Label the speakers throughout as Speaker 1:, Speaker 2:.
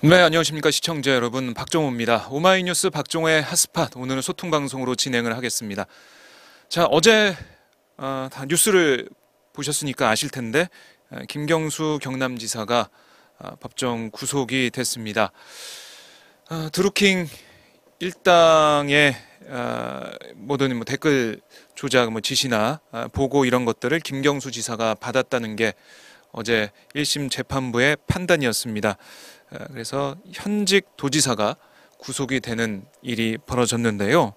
Speaker 1: 네, 안녕하십니까 시청자 여러분, 박정호입니다. 오마이뉴스 박정호의 핫스팟, 오늘은 소통방송으로 진행을 하겠습니다. 자, 어제 다 뉴스를 보셨으니까 아실 텐데 김경수 경남지사가 법정 구속이 됐습니다. 드루킹 일당의 모든 댓글 조작 지시나 보고 이런 것들을 김경수 지사가 받았다는 게 어제 1심 재판부의 판단이었습니다. 그래서 현직 도지사가 구속이 되는 일이 벌어졌는데요.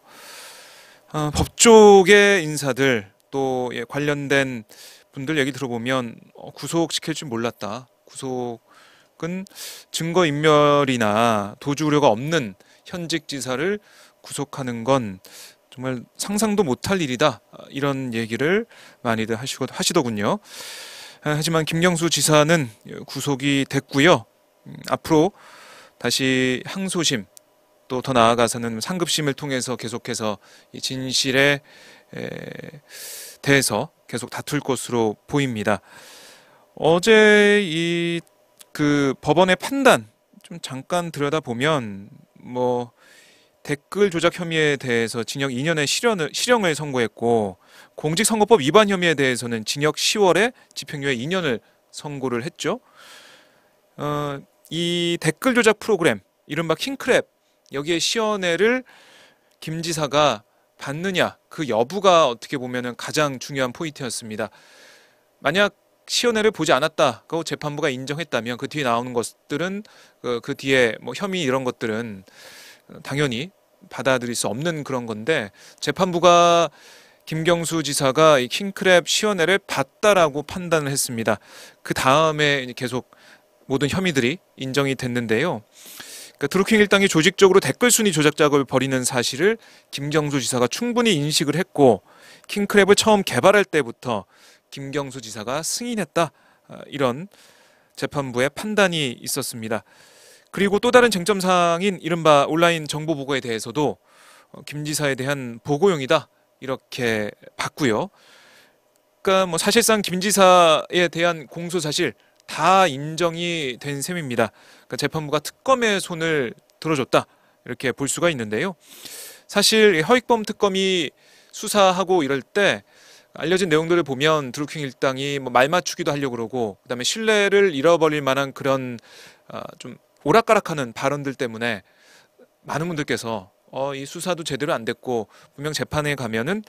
Speaker 1: 법조계 인사들 또 관련된 분들 얘기 들어보면 구속시킬 줄 몰랐다. 구속은 증거인멸이나 도주 우려가 없는 현직 지사를 구속하는 건 정말 상상도 못할 일이다. 이런 얘기를 많이들 하시더군요. 하지만 김경수 지사는 구속이 됐고요. 앞으로 다시 항소심 또 더 나아가서는 상급심을 통해서 계속해서 이 진실에 대해서 계속 다툴 것으로 보입니다. 어제 이 법원의 판단 좀 잠깐 들여다보면 댓글 조작 혐의에 대해서 징역 2년의 실형을 선고했고, 공직선거법 위반 혐의에 대해서는 징역 10월에 집행유예 2년을 선고를 했죠. 이 댓글 조작 프로그램 이른바 킹크랩, 여기에 시연회를 김 지사가 받느냐, 그 여부가 어떻게 보면은 가장 중요한 포인트였습니다. 만약 시연회를 보지 않았다고 재판부가 인정했다면 그 뒤에 나오는 것들은 그 뒤에 혐의 이런 것들은 당연히 받아들일 수 없는 그런 건데, 재판부가 김경수 지사가 이 킹크랩 시연회를 봤다라고 판단을 했습니다. 그 다음에 계속 모든 혐의들이 인정이 됐는데요. 그러니까 드루킹 일당이 조직적으로 댓글 순위 조작 작업을 벌이는 사실을 김경수 지사가 충분히 인식을 했고, 킹크랩을 처음 개발할 때부터 김경수 지사가 승인했다, 이런 재판부의 판단이 있었습니다. 그리고 또 다른 쟁점사항인 이른바 온라인 정보 보고에 대해서도 김 지사에 대한 보고용이다, 이렇게 봤고요. 그러니까 사실상 김 지사에 대한 공소 사실 다 인정이 된 셈입니다. 그러니까 재판부가 특검의 손을 들어줬다, 이렇게 볼 수가 있는데요. 사실 허익범 특검이 수사하고 이럴 때 알려진 내용들을 보면 드루킹 일당이 말 맞추기도 하려고 그러고, 그다음에 신뢰를 잃어버릴 만한 그런 좀 오락가락하는 발언들 때문에 많은 분들께서 이 수사도 제대로 안 됐고 분명 재판에 가면은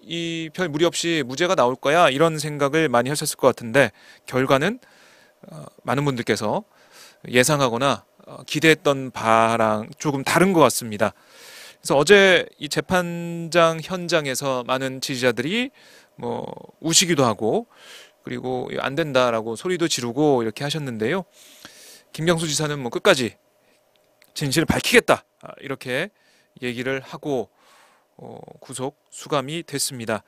Speaker 1: 이 별 무리 없이 무죄가 나올 거야, 이런 생각을 많이 하셨을 것 같은데, 결과는 많은 분들께서 예상하거나 기대했던 바랑 조금 다른 것 같습니다. 그래서 어제 이 재판장 현장에서 많은 지지자들이 우시기도 하고, 그리고 안 된다라고 소리도 지르고 이렇게 하셨는데요. 김경수 지사는 끝까지 진실을 밝히겠다, 이렇게 얘기를 하고 구속 수감이 됐습니다.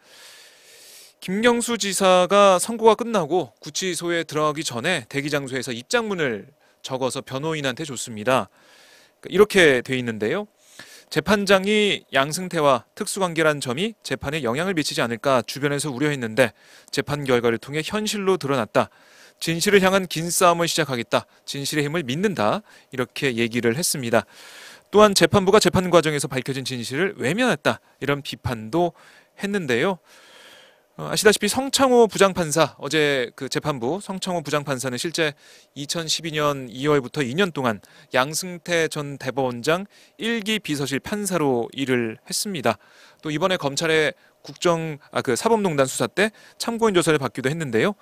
Speaker 1: 김경수 지사가 선고가 끝나고 구치소에 들어가기 전에 대기 장소에서 입장문을 적어서 변호인한테 줬습니다. 이렇게 돼 있는데요. 재판장이 양승태와 특수관계란 점이 재판에 영향을 미치지 않을까 주변에서 우려했는데 재판 결과를 통해 현실로 드러났다. 진실을 향한 긴 싸움을 시작하겠다. 진실의 힘을 믿는다. 이렇게 얘기를 했습니다. 또한 재판부가 재판 과정에서 밝혀진 진실을 외면했다, 이런 비판도 했는데요. 아시다시피 성창호 부장판사, 어제 그 재판부 성창호 부장판사는 실제 2012년 2월부터 2년 동안 양승태 전 대법원장 1기 비서실 판사로 일을 했습니다. 또 이번에 검찰의 사법농단 수사 때 참고인 조사를 받기도 했는데요.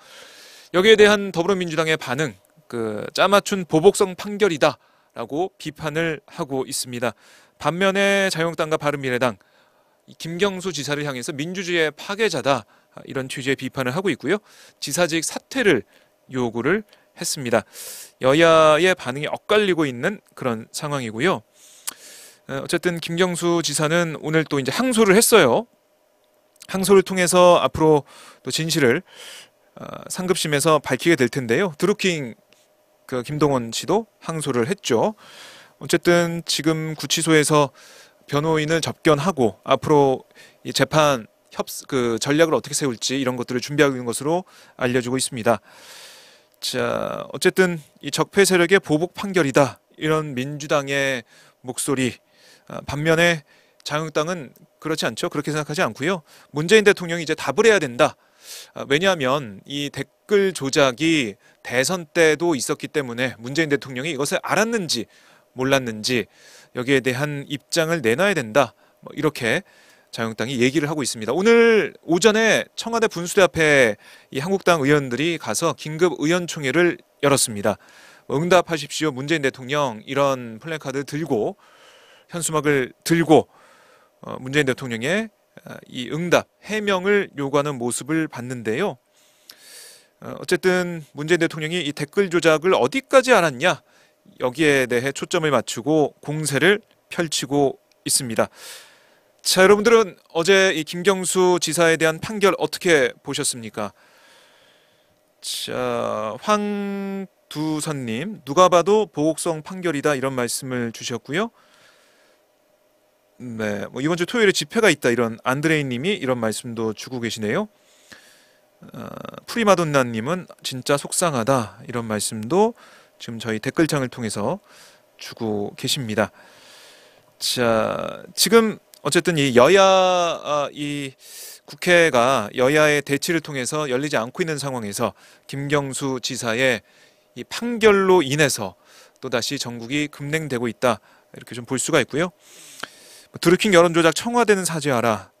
Speaker 1: 여기에 대한 더불어민주당의 반응, 짜맞춘 보복성 판결이다 라고 비판을 하고 있습니다. 반면에 자유한국당과 바른미래당, 김경수 지사를 향해서 민주주의의 파괴자다, 이런 취지의 비판을 하고 있고요. 지사직 사퇴를 요구를 했습니다. 여야의 반응이 엇갈리고 있는 그런 상황이고요. 어쨌든 김경수 지사는 오늘 또 이제 항소를 했어요. 항소를 통해서 앞으로 또 진실을 상급심에서 밝히게 될 텐데요. 드루킹 김동원 씨도 항소를 했죠. 어쨌든 지금 구치소에서 변호인을 접견하고 앞으로 이 재판 전략을 어떻게 세울지 이런 것들을 준비하고 있는 것으로 알려지고 있습니다. 자, 어쨌든 이 적폐 세력의 보복 판결이다. 이런 민주당의 목소리. 반면에 자유한국당은 그렇지 않죠. 그렇게 생각하지 않고요. 문재인 대통령이 이제 답을 해야 된다. 왜냐하면 이 댓글 조작이 대선 때도 있었기 때문에 문재인 대통령이 이것을 알았는지 몰랐는지 여기에 대한 입장을 내놔야 된다. 뭐 이렇게 자유한국당이 얘기를 하고 있습니다. 오늘 오전에 청와대 분수대 앞에 이 한국당 의원들이 가서 긴급 의원총회를 열었습니다. 응답하십시오, 문재인 대통령, 이런 플래카드 들고 현수막을 들고 문재인 대통령의 이 응답, 해명을 요구하는 모습을 봤는데요. 어쨌든 문재인 대통령이 이 댓글 조작을 어디까지 알았냐, 여기에 대해 초점을 맞추고 공세를 펼치고 있습니다. 자, 여러분들은 어제 이 김경수 지사에 대한 판결 어떻게 보셨습니까? 자, 황두선님, 누가 봐도 보복성 판결이다, 이런 말씀을 주셨고요. 네, 뭐 이번 주 토요일에 집회가 있다, 이런 안드레이님이 이런 말씀도 주고 계시네요. 프리마돈나님은 진짜 속상하다, 이런 말씀도 지금 저희 댓글창을 통해서 주고 계십니다. 자, 지금 어쨌든 이 이 국회가 여야의 대치를 통해서 열리지 않고 있는 상황에서 김경수 지사의 이 판결로 인해서 또다시 전국이 급냉되고 있다, 이렇게 좀 볼 수가 있고요. 드루킹 여론조작 청와대는 사죄하라.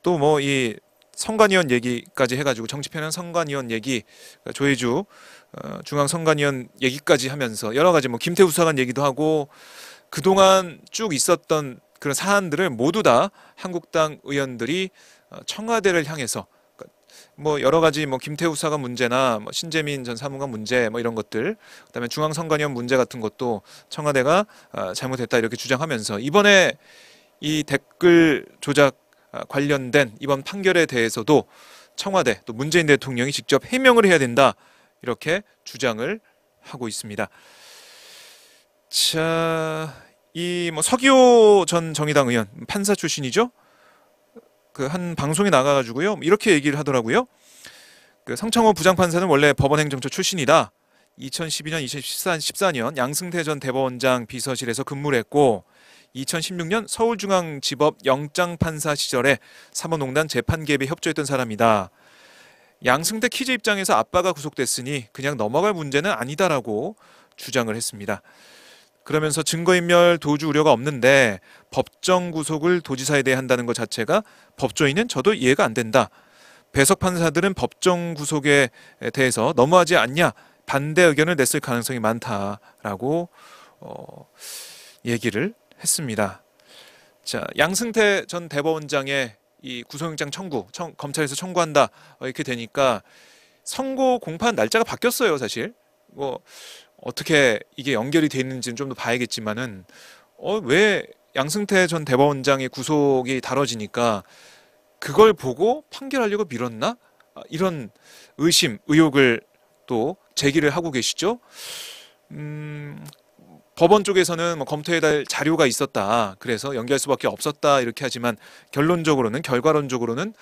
Speaker 1: 또 뭐 이 선관위원 얘기까지 해가지고 정치편은 선관위원 얘기, 조혜주 중앙선관위원 얘기까지 하면서 여러 가지 뭐 김태우 수사관 얘기도 하고 그동안 쭉 있었던 그런 사안들을 모두 다 한국당 의원들이 청와대를 향해서 뭐 여러 가지 뭐 김태우 수사관 문제나 뭐 신재민 전 사무관 문제 뭐 이런 것들, 그다음에 중앙선관위원 문제 같은 것도 청와대가 잘못했다, 이렇게 주장하면서 이번에 이 댓글 조작 관련된 이번 판결에 대해서도 청와대 또 문재인 대통령이 직접 해명을 해야 된다, 이렇게 주장을 하고 있습니다. 자, 이 뭐 서기호 전 정의당 의원, 판사 출신이죠. 그 한 방송에 나가가지고요, 이렇게 얘기를 하더라고요. 그 성창호 부장판사는 원래 법원행정처 출신이다. 2012년, 2014년 양승태 전 대법원장 비서실에서 근무를 했고 2016년 서울중앙지법 영장판사 시절에 사법농단 재판 개입에 협조했던 사람이다. 양승태 키즈 입장에서 아빠가 구속됐으니 그냥 넘어갈 문제는 아니다라고 주장을 했습니다. 그러면서 증거인멸 도주 우려가 없는데 법정 구속을 도지사에 대해 한다는 것 자체가 법조인은 저도 이해가 안 된다. 배석 판사들은 법정 구속에 대해서 너무하지 않냐, 반대 의견을 냈을 가능성이 많다라고 얘기를 했습니다. 자, 양승태 전 대법원장의 이 구속영장 청구, 검찰에서 청구한다, 이렇게 되니까 선고 공판 날짜가 바뀌었어요. 사실 뭐 어떻게 이게 연결이 돼 있는지는 좀 더 봐야겠지만은 왜 양승태 전 대법원장의 구속이 다뤄지니까 그걸 보고 판결하려고 미뤘나? 이런 의심, 의혹을 또 제기를 하고 계시죠. 법원 쪽에서는 뭐 검토해야 할 자료가 있었다, 그래서 연기할 수밖에 없었다, 이렇게 하지만 결론적으로는, 결과론적으로는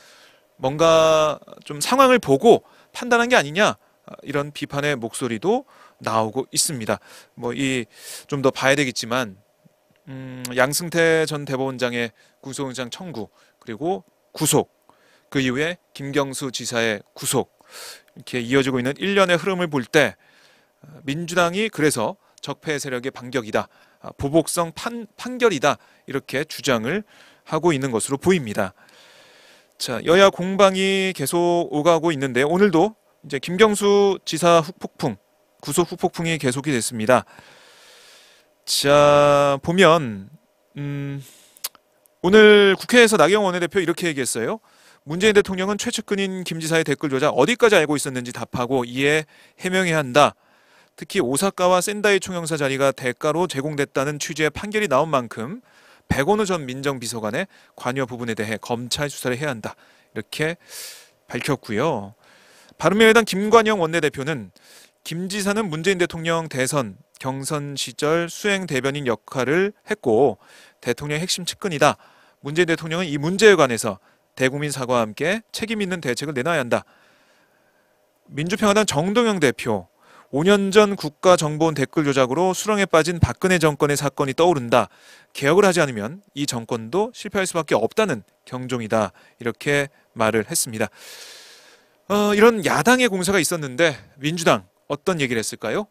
Speaker 1: 뭔가 좀 상황을 보고 판단한 게 아니냐, 이런 비판의 목소리도 나오고 있습니다. 뭐 이 좀 더 봐야 되겠지만 양승태 전 대법원장의 구속영장 청구, 그리고 구속, 그 이후에 김경수 지사의 구속, 이렇게 이어지고 있는 일련의 흐름을 볼 때 민주당이 그래서 적폐 세력의 반격이다, 보복성 판결이다, 이렇게 주장을 하고 있는 것으로 보입니다. 자, 여야 공방이 계속 오가고 있는데 오늘도 이제 김경수 지사 후폭풍, 구속 후폭풍이 계속이 됐습니다. 자, 보면 오늘 국회에서 나경원 원내대표 이렇게 얘기했어요. 문재인 대통령은 최측근인 김 지사의 댓글 조작 어디까지 알고 있었는지 답하고 이에 해명해야 한다. 특히 오사카와 센다이 총영사 자리가 대가로 제공됐다는 취지의 판결이 나온 만큼 백원우 전 민정비서관의 관여 부분에 대해 검찰 수사를 해야 한다, 이렇게 밝혔고요. 바른미래당 김관영 원내대표는 김 지사는 문재인 대통령 대선 경선 시절 수행 대변인 역할을 했고 대통령의 핵심 측근이다. 문재인 대통령은 이 문제에 관해서 대국민 사과와 함께 책임 있는 대책을 내놔야 한다. 민주평화당 정동영 대표 5년 전 국가정보원 댓글 조작으로 수렁에 빠진 박근혜 정권의 사건이 떠오른다. 개혁을 하지 않으면 이 정권도 실패할 수밖에 없다는 경종이다. 이렇게 말을 했습니다. 이런 야당의 공세가 있었는데 민주당 어떤 얘기를 했을까요?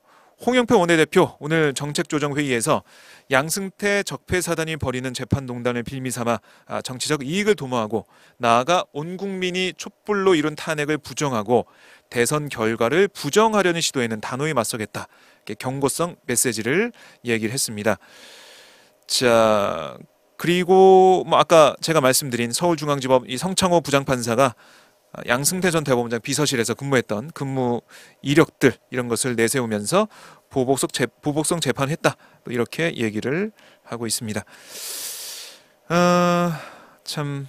Speaker 1: 홍영표 원내대표 오늘 정책조정회의에서 양승태 적폐사단이 벌이는 재판농단을 빌미삼아 정치적 이익을 도모하고 나아가 온 국민이 촛불로 이룬 탄핵을 부정하고 대선 결과를 부정하려는 시도에는 단호히 맞서겠다. 이렇게 경고성 메시지를 얘기를 했습니다. 자, 그리고 아까 제가 말씀드린 서울중앙지법 이 성창호 부장판사가 양승태 전 대법원장 비서실에서 근무했던 근무 이력들 이런 것을 내세우면서 보복성 재판했다. 이렇게 얘기를 하고 있습니다. 참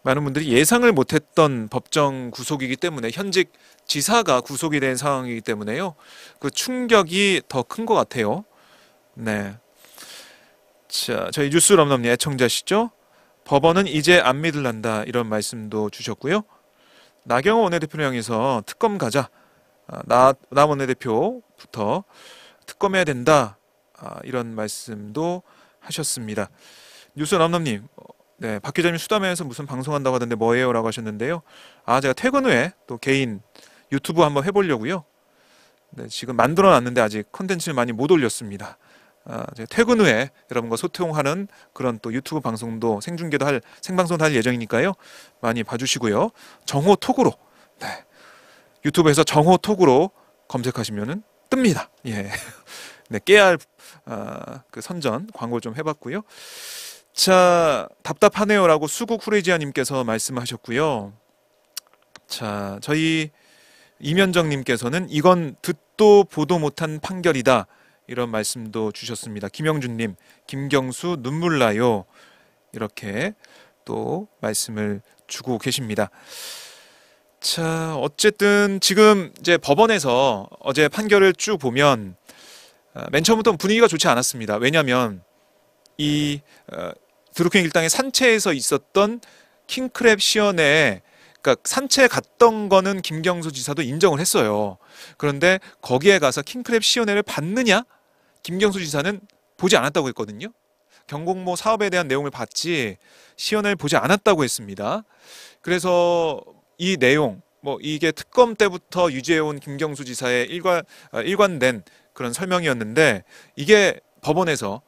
Speaker 1: 많은 분들이 예상을 못했던 법정 구속이기 때문에 현직 지사가 구속이 된 상황이기 때문에요. 그 충격이 더 큰 것 같아요. 네. 자, 저희 뉴스 럼넘님 애청자시죠? 법원은 이제 안 믿을란다 이런 말씀도 주셨고요. 나경원 원내대표를 향해서 특검 가자. 나 원내대표부터 특검해야 된다. 이런 말씀도 하셨습니다. 뉴스 럼넘님, 네, 박 기자님 수담회에서 무슨 방송한다고 하던데 뭐예요? 라고 하셨는데요. 제가 퇴근 후에 또 개인 유튜브 한번 해보려고요. 네, 지금 만들어놨는데 아직 컨텐츠를 많이 못 올렸습니다. 제가 퇴근 후에 여러분과 소통하는 그런 또 유튜브 방송도 생방송도 할 예정이니까요. 많이 봐주시고요. 정호톡으로, 네, 유튜브에서 정호톡으로 검색하시면은 뜹니다. 예. 네, 깨알 그 선전 광고 좀 해봤고요. 자, 답답하네요라고 수국 후레지아님께서 말씀하셨고요. 자, 저희 이면정님께서는 이건 듣도 보도 못한 판결이다. 이런 말씀도 주셨습니다. 김영준님, 김경수 눈물 나요. 이렇게 또 말씀을 주고 계십니다. 자, 어쨌든 지금 이제 법원에서 어제 판결을 쭉 보면 맨 처음부터 분위기가 좋지 않았습니다. 왜냐하면 이 드루킹 일당의 산채에서 있었던 킹크랩 시연회, 그러니까 산채에 갔던 거는 김경수 지사도 인정을 했어요. 그런데 거기에 가서 킹크랩 시연회를 봤느냐? 김경수 지사는 보지 않았다고 했거든요. 경공모 사업에 대한 내용을 봤지 시연을 보지 않았다고 했습니다. 그래서 이 내용, 이게 특검 때부터 유지해온 김경수 지사의 일관된 그런 설명이었는데 이게 법정에서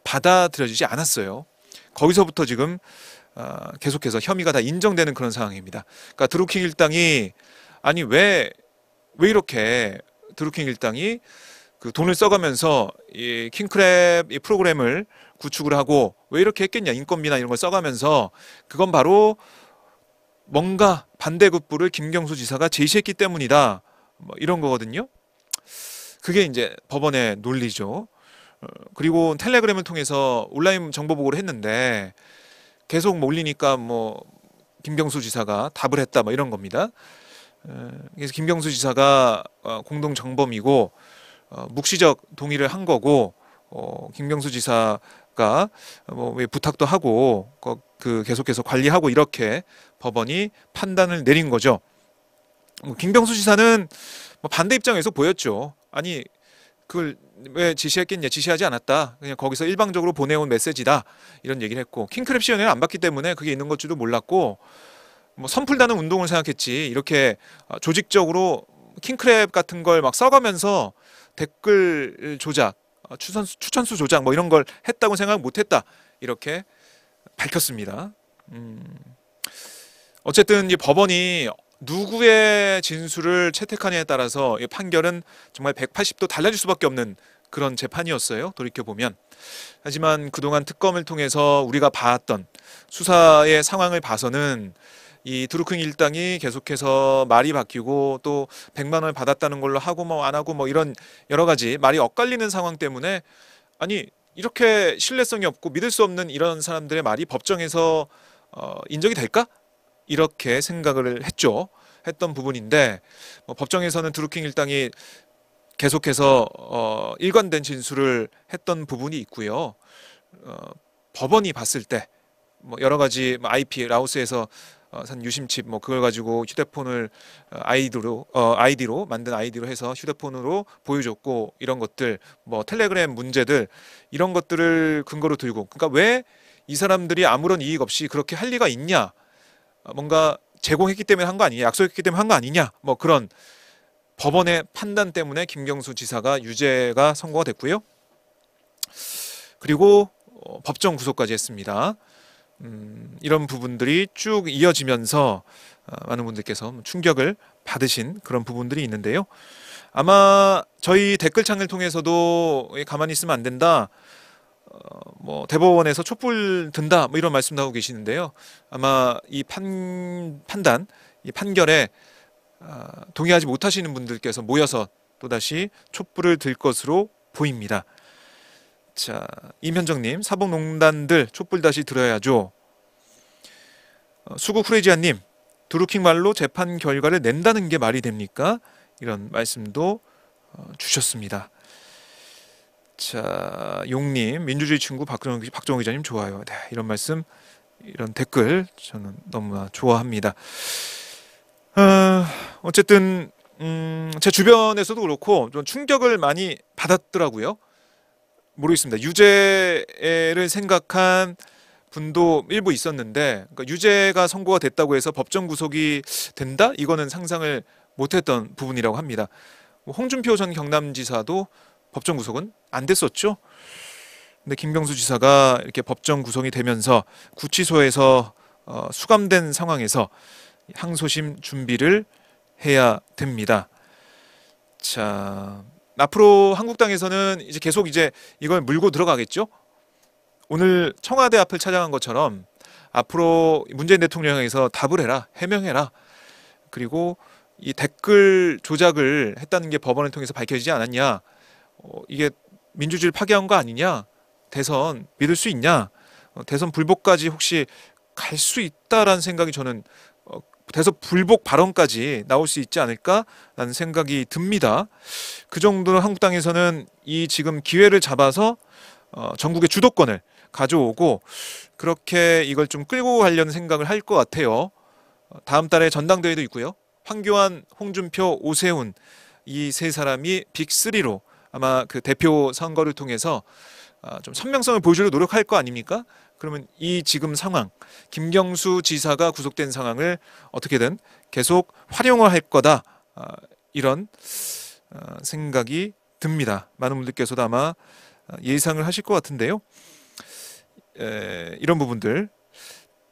Speaker 1: 받아들여지지 않았어요. 거기서부터 지금 계속해서 혐의가 다 인정되는 그런 상황입니다. 그러니까 드루킹 일당이 왜 이렇게 드루킹 일당이 그 돈을 써가면서 이 킹크랩 이 프로그램을 구축을 하고 왜 이렇게 했겠냐, 인건비나 이런 걸 써가면서 그건 바로 뭔가 반대급부를 김경수 지사가 제시했기 때문이다. 이런 거거든요. 그게 이제 법원의 논리죠. 그리고 텔레그램을 통해서 온라인 정보 보고를 했는데 계속 올리니까 김경수 지사가 답을 했다 이런 겁니다. 그래서 김경수 지사가 공동 정범이고 묵시적 동의를 한 거고 김경수 지사가 왜 부탁도 하고 그 계속해서 관리하고 이렇게 법원이 판단을 내린 거죠. 김경수 지사는 반대 입장에서 보였죠. 아니 그걸 왜 지시했겠냐, 지시하지 않았다, 그냥 거기서 일방적으로 보내온 메시지다 이런 얘기를 했고 킹크랩 시연회를 안 받기 때문에 그게 있는 것줄도 몰랐고 선풀다는 운동을 생각했지 이렇게 조직적으로 킹크랩 같은 걸 막 써가면서 댓글 조작, 추천수 조작 이런 걸 했다고 생각 못했다 이렇게 밝혔습니다. 어쨌든 이 법원이 누구의 진술을 채택하느냐에 따라서 이 판결은 정말 180도 달라질 수밖에 없는 그런 재판이었어요. 돌이켜보면. 하지만 그동안 특검을 통해서 우리가 봐왔던 수사의 상황을 봐서는 이 드루킹 일당이 계속해서 말이 바뀌고 또 100만 원을 받았다는 걸로 하고 안 하고 이런 여러 가지 말이 엇갈리는 상황 때문에 아니 이렇게 신뢰성이 없고 믿을 수 없는 이런 사람들의 말이 법정에서 인정이 될까? 이렇게 생각을 했던 부분인데 법정에서는 드루킹 일당이 계속해서 일관된 진술을 했던 부분이 있고요. 법원이 봤을 때 여러 가지 IP 라오스에서 산 유심칩 뭐 그걸 가지고 휴대폰을 아이디로 만든 아이디로 해서 휴대폰으로 보여줬고 이런 것들 뭐 텔레그램 문제들 이런 것들을 근거로 들고 그러니까 왜 이 사람들이 아무런 이익 없이 그렇게 할 리가 있냐 뭔가 제공했기 때문에 한 거 아니냐 약속했기 때문에 한 거 아니냐 뭐 그런 법원의 판단 때문에 김경수 지사가 유죄가 선고가 됐고요. 그리고 법정 구속까지 했습니다. 이런 부분들이 쭉 이어지면서 많은 분들께서 충격을 받으신 그런 부분들이 있는데요. 아마 저희 댓글창을 통해서도 가만히 있으면 안 된다. 뭐 대법원에서 촛불 든다 뭐 이런 말씀도 하고 계시는데요. 아마 이 판단, 이 판결에 동의하지 못하시는 분들께서 모여서 또다시 촛불을 들 것으로 보입니다. 자, 임현정님, 사법농단들 촛불 다시 들어야죠. 수국 후레지아님, 드루킹 말로 재판 결과를 낸다는 게 말이 됩니까? 이런 말씀도 주셨습니다. 자, 용님, 민주주의 친구 박정호 기자님 좋아요. 네, 이런 말씀, 이런 댓글 저는 너무나 좋아합니다. 어쨌든 제 주변에서도 그렇고 좀 충격을 많이 받았더라고요. 모르겠습니다. 유죄를 생각한 분도 일부 있었는데 그러니까 유죄가 선고가 됐다고 해서 법정 구속이 된다? 이거는 상상을 못했던 부분이라고 합니다. 홍준표 전 경남지사도 법정 구속은 안 됐었죠. 근데 김경수 지사가 이렇게 법정 구속이 되면서 구치소에서 수감된 상황에서 항소심 준비를 해야 됩니다. 자, 앞으로 한국당에서는 이제 계속 이제 이걸 물고 들어가겠죠. 오늘 청와대 앞을 찾아간 것처럼 앞으로 문재인 대통령에서 답을 해라, 해명해라. 그리고 이 댓글 조작을 했다는 게 법원을 통해서 밝혀지지 않았냐. 이게 민주주의를 파괴한 거 아니냐. 대선 믿을 수 있냐. 대선 불복까지 혹시 갈 수 있다라는 생각이 저는 대선 불복 발언까지 나올 수 있지 않을까라는 생각이 듭니다. 그 정도로 한국당에서는 이 지금 기회를 잡아서 전국의 주도권을 가져오고 그렇게 이걸 좀 끌고 가려는 생각을 할 것 같아요. 다음 달에 전당대회도 있고요. 황교안, 홍준표, 오세훈 이 세 사람이 빅3로 아마 그 대표 선거를 통해서 좀 선명성을 보여주려고 노력할 거 아닙니까? 그러면 이 지금 상황, 김경수 지사가 구속된 상황을 어떻게든 계속 활용을 할 거다. 이런 생각이 듭니다. 많은 분들께서도 아마 예상을 하실 것 같은데요. 이런 부분들.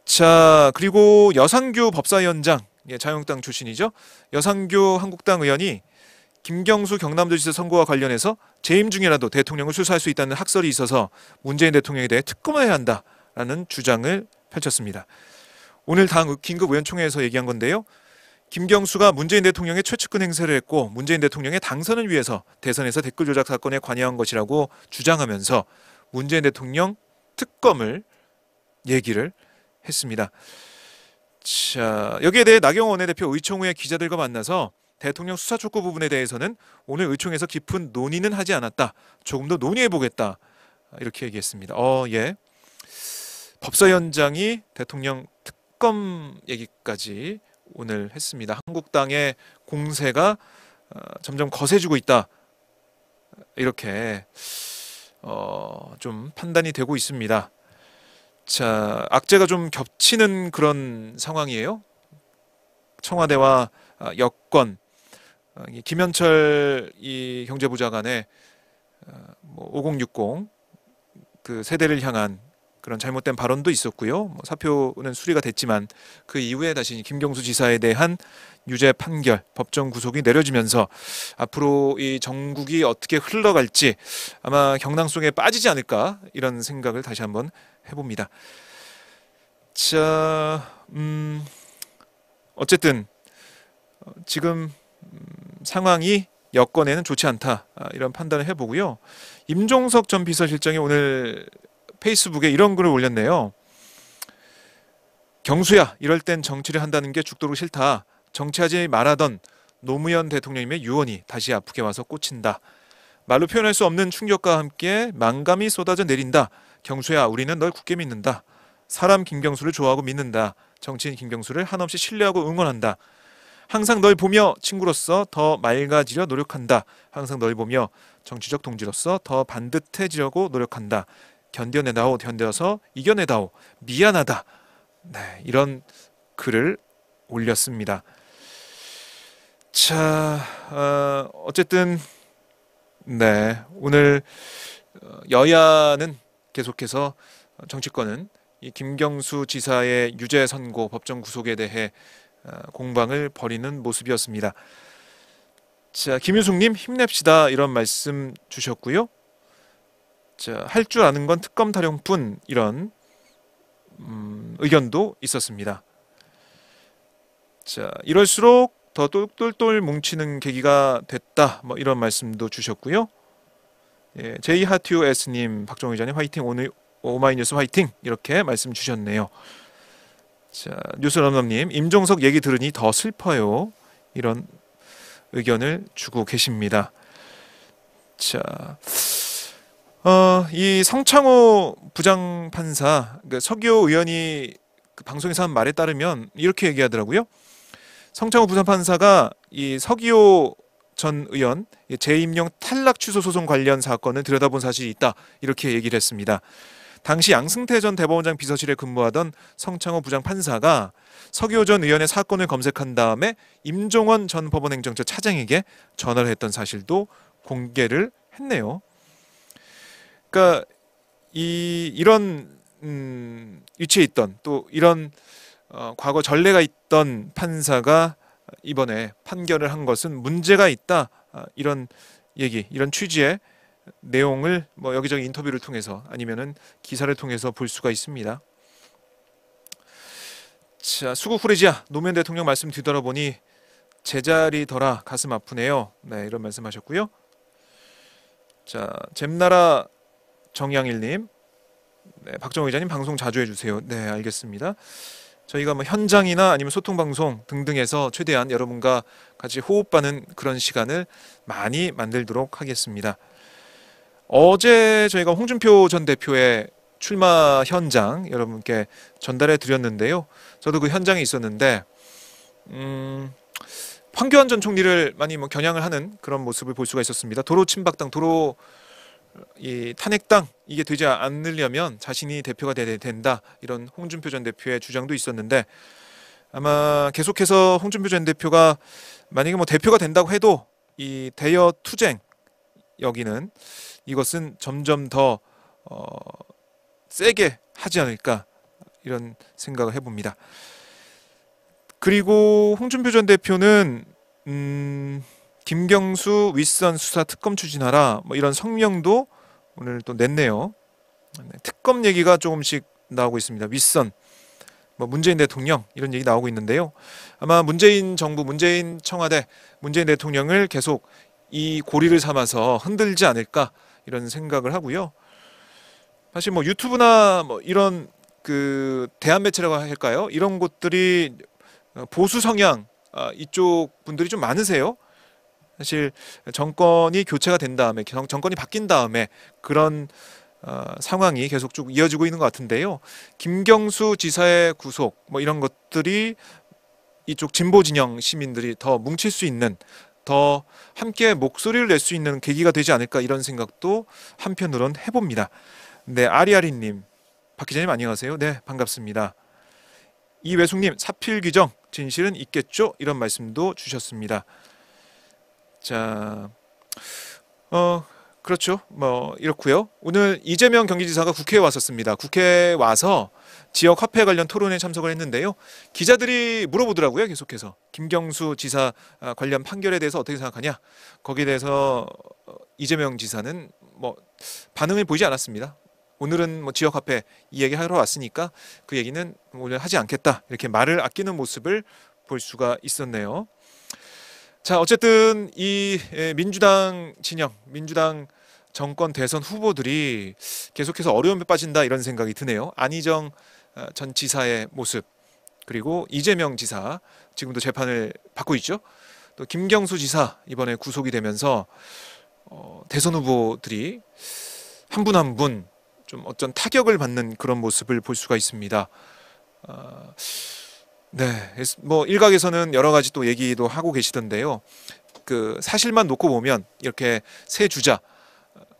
Speaker 1: 자, 그리고 여상규 법사위원장, 자유한국당 출신이죠. 여상규 한국당 의원이 김경수 경남도지사 선거와 관련해서 재임 중이라도 대통령을 수사할 수 있다는 학설이 있어서 문재인 대통령에 대해 특검을 해야 한다라는 주장을 펼쳤습니다. 오늘 당 긴급의원총회에서 얘기한 건데요. 김경수가 문재인 대통령의 최측근 행세를 했고 문재인 대통령의 당선을 위해서 대선에서 댓글 조작 사건에 관여한 것이라고 주장하면서 문재인 대통령 특검을 얘기를 했습니다. 자, 여기에 대해 나경원 원내대표 의총 후에 기자들과 만나서 대통령 수사 촉구 부분에 대해서는 오늘 의총에서 깊은 논의는 하지 않았다. 조금 더 논의해보겠다. 이렇게 얘기했습니다. 예. 법사위원장이 대통령 특검 얘기까지 오늘 했습니다. 한국당의 공세가 점점 거세지고 있다. 이렇게 좀 판단이 되고 있습니다. 자, 악재가 좀 겹치는 그런 상황이에요. 청와대와 여권, 김현철 이 경제부장 간에 5060 그 세대를 향한 그런 잘못된 발언도 있었고요. 사표는 수리가 됐지만 그 이후에 다시 김경수 지사에 대한 유죄 판결, 법정 구속이 내려지면서 앞으로 이 정국이 어떻게 흘러갈지 아마 경랑 속에 빠지지 않을까 이런 생각을 다시 한번 해봅니다. 자, 어쨌든 지금 상황이 여권에는 좋지 않다 이런 판단을 해보고요. 임종석 전 비서실장이 오늘 페이스북에 이런 글을 올렸네요. 경수야, 이럴 땐 정치를 한다는 게 죽도록 싫다. 정치하지 말하던 노무현 대통령님의 유언이 다시 아프게 와서 꽂힌다. 말로 표현할 수 없는 충격과 함께 만감이 쏟아져 내린다. 경수야, 우리는 널 굳게 믿는다. 사람 김경수를 좋아하고 믿는다. 정치인 김경수를 한없이 신뢰하고 응원한다. 항상 널 보며 친구로서 더 맑아지려 노력한다. 항상 널 보며 정치적 동지로서 더 반듯해지려고 노력한다. 견뎌내다오. 견뎌서 이겨내다오. 미안하다. 네, 이런 글을 올렸습니다. 자, 어쨌든 네, 오늘 여야는 계속해서 정치권은 이 김경수 지사의 유죄 선고, 법정 구속에 대해 공방을 벌이는 모습이었습니다. 자, 김유숙님 힘냅시다 이런 말씀 주셨고요. 자, 할 줄 아는 건 특검 타령뿐 이런 의견도 있었습니다. 자, 이럴수록 더 똘똘똘 뭉치는 계기가 됐다. 뭐 이런 말씀도 주셨고요. 예, JHATUS님, 박정희 기자님 화이팅. 오늘 오마이뉴스 화이팅 이렇게 말씀 주셨네요. 자, 뉴스런너님 임종석 얘기 들으니 더 슬퍼요. 이런 의견을 주고 계십니다. 자, 이 성창호 부장판사, 그러니까 서기호 의원이 그 방송에서 한 말에 따르면 이렇게 얘기하더라고요. 성창호 부장판사가 이 서기호 전 의원 재임용 탈락 취소 소송 관련 사건을 들여다본 사실이 있다 이렇게 얘기를 했습니다. 당시 양승태 전 대법원장 비서실에 근무하던 성창호 부장판사가 서기호 전 의원의 사건을 검색한 다음에 임종원 전 법원행정처 차장에게 전화를 했던 사실도 공개를 했네요. 그러니까 이런 위치에 있던 또 이런 과거 전례가 있던 판사가 이번에 판결을 한 것은 문제가 있다. 이런 얘기, 이런 취지의 내용을 뭐 여기저기 인터뷰를 통해서 아니면은 기사를 통해서 볼 수가 있습니다. 자, 수국 후레지야 노무현 대통령 말씀 뒤돌아보니 제자리더라 가슴 아프네요. 네, 이런 말씀하셨고요. 자, 잼나라 정양일님, 네, 박정희 기자님 방송 자주 해주세요. 네, 알겠습니다. 저희가 뭐 현장이나 아니면 소통 방송 등등에서 최대한 여러분과 같이 호흡하는 그런 시간을 많이 만들도록 하겠습니다. 어제 저희가 홍준표 전 대표의 출마 현장 여러분께 전달해 드렸는데요. 저도 그 현장에 있었는데 황교안 전 총리를 많이 뭐 겨냥을 하는 그런 모습을 볼 수가 있었습니다. 도로 침박당, 도로 이 탄핵당 이게 되지 않으려면 자신이 대표가 된다 이런 홍준표 전 대표의 주장도 있었는데 아마 계속해서 홍준표 전 대표가 만약에 뭐 대표가 된다고 해도 이 대여 투쟁 여기는 이것은 점점 더 세게 하지 않을까 이런 생각을 해봅니다. 그리고 홍준표 전 대표는 김경수 윗선 수사 특검 추진하라 뭐 이런 성명도 오늘 또 냈네요. 특검 얘기가 조금씩 나오고 있습니다. 윗선 뭐 문재인 대통령 이런 얘기 나오고 있는데요. 아마 문재인 정부, 문재인 청와대, 문재인 대통령을 계속 이 고리를 삼아서 흔들지 않을까 이런 생각을 하고요. 사실 뭐 유튜브나 뭐 이런 그 대한 매체라고 할까요? 이런 곳들이 보수 성향 이쪽 분들이 좀 많으세요. 사실 정권이 교체가 된 다음에 정권이 바뀐 다음에 그런 상황이 계속 쭉 이어지고 있는 것 같은데요. 김경수 지사의 구속 뭐 이런 것들이 이쪽 진보 진영 시민들이 더 뭉칠 수 있는 더 함께 목소리를 낼 수 있는 계기가 되지 않을까 이런 생각도 한편으론 해봅니다. 네, 아리아리님, 박 기자님 안녕하세요. 네, 반갑습니다. 이외숙님, 사필 규정 진실은 있겠죠? 이런 말씀도 주셨습니다. 자, 그렇죠. 뭐 이렇고요. 오늘 이재명 경기지사가 국회에 왔었습니다. 국회에 와서 지역 화폐 관련 토론에 참석을 했는데요. 기자들이 물어보더라고요. 계속해서 김경수 지사 관련 판결에 대해서 어떻게 생각하냐. 거기에 대해서 이재명 지사는 뭐 반응을 보이지 않았습니다. 오늘은 뭐 지역 화폐 이 얘기 하러 왔으니까 그 얘기는 오늘 하지 않겠다. 이렇게 말을 아끼는 모습을 볼 수가 있었네요. 자, 어쨌든 이 민주당 진영, 민주당 정권 대선 후보들이 계속해서 어려움에 빠진다 이런 생각이 드네요. 안희정 전 지사의 모습, 그리고 이재명 지사 지금도 재판을 받고 있죠. 또 김경수 지사 이번에 구속이 되면서 대선 후보들이 한 분 한 분 좀 어떤 타격을 받는 그런 모습을 볼 수가 있습니다. 네, 뭐 일각에서는 여러 가지 또 얘기도 하고 계시던데요. 그 사실만 놓고 보면 이렇게 세 주자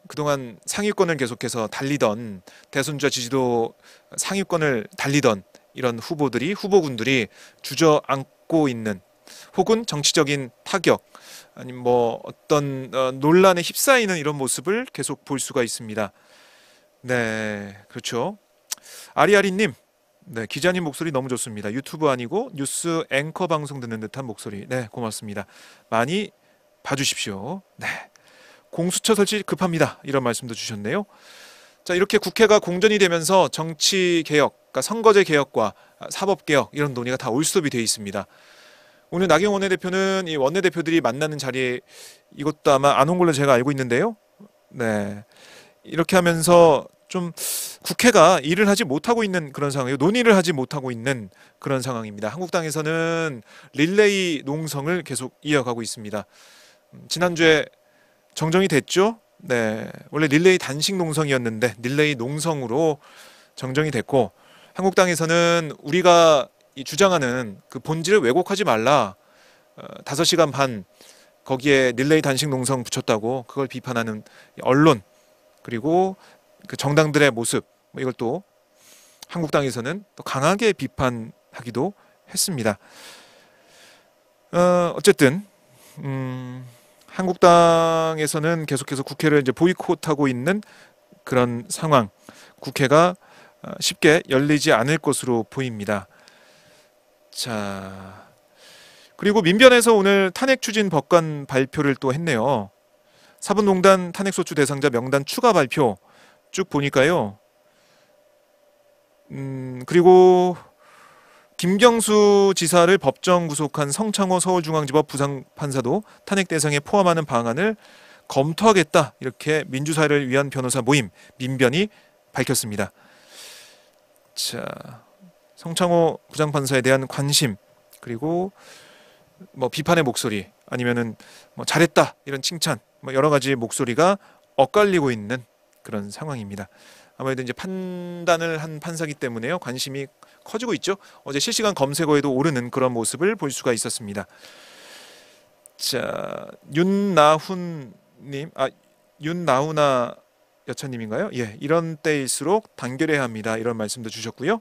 Speaker 1: 그동안 상위권을 계속해서 달리던 대선주자 지지도 상위권을 달리던 이런 후보군들이 주저앉고 있는 혹은 정치적인 타격 아니면 뭐 어떤 논란에 휩싸이는 이런 모습을 계속 볼 수가 있습니다. 네, 그렇죠. 아리아리님, 네, 기자님 목소리 너무 좋습니다. 유튜브 아니고 뉴스 앵커 방송 듣는 듯한 목소리. 네, 고맙습니다. 많이 봐주십시오. 네, 공수처 설치 급합니다. 이런 말씀도 주셨네요. 자, 이렇게 국회가 공전이 되면서 정치 개혁, 그러니까 선거제 개혁과 사법 개혁 이런 논의가 다 올스톱이 되어 있습니다. 오늘 나경원 원내대표는 이 원내대표들이 만나는 자리에 이것도 아마 안 온 걸로 제가 알고 있는데요. 네, 이렇게 하면서 좀 국회가 일을 하지 못하고 있는 그런 상황이에요. 논의를 하지 못하고 있는 그런 상황입니다. 한국당에서는 릴레이 농성을 계속 이어가고 있습니다. 지난주에 정정이 됐죠? 네. 원래 릴레이 단식 농성이었는데 릴레이 농성으로 정정이 됐고 한국당에서는 우리가 이 주장하는 그 본질을 왜곡하지 말라. 5시간 반 거기에 릴레이 단식 농성 붙였다고 그걸 비판하는 언론 그리고 그 정당들의 모습 뭐 이걸 또 한국당에서는 또 강하게 비판하기도 했습니다. 어쨌든 한국당에서는 계속해서 국회를 이제 보이콧하고 있는 그런 상황, 국회가 쉽게 열리지 않을 것으로 보입니다. 자, 그리고 민변에서 오늘 탄핵 추진 법관 발표를 또 했네요. 사법농단 탄핵소추 대상자 명단 추가 발표 쭉 보니까요. 그리고 김경수 지사를 법정 구속한 성창호 서울중앙지법 부장판사도 탄핵 대상에 포함하는 방안을 검토하겠다. 이렇게 민주사회를 위한 변호사 모임 민변이 밝혔습니다. 자, 성창호 부장판사에 대한 관심 그리고 뭐 비판의 목소리 아니면은 뭐 잘했다 이런 칭찬 뭐 여러 가지 목소리가 엇갈리고 있는 그런 상황입니다. 아무래도 이제 판단을 한 판사기 때문에요. 관심이 커지고 있죠. 어제 실시간 검색어에도 오르는 그런 모습을 볼 수가 있었습니다. 자, 윤나훈님, 윤나훈아 여차님인가요? 예, 이런 때일수록 단결해야 합니다. 이런 말씀도 주셨고요.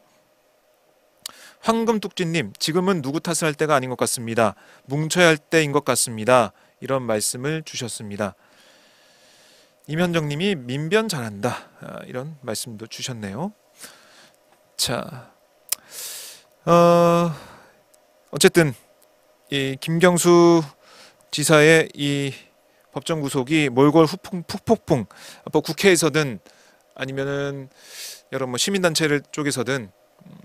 Speaker 1: 황금뚝지님, 지금은 누구 탓을 할 때가 아닌 것 같습니다. 뭉쳐야 할 때인 것 같습니다. 이런 말씀을 주셨습니다. 임현정님이 민변 잘한다. 이런 말씀도 주셨네요. 자, 어쨌든 이 김경수 지사의 이 법정 구속이 몰골 후폭풍, 뭐 국회에서든 아니면은 여러 뭐 시민단체를 쪽에서든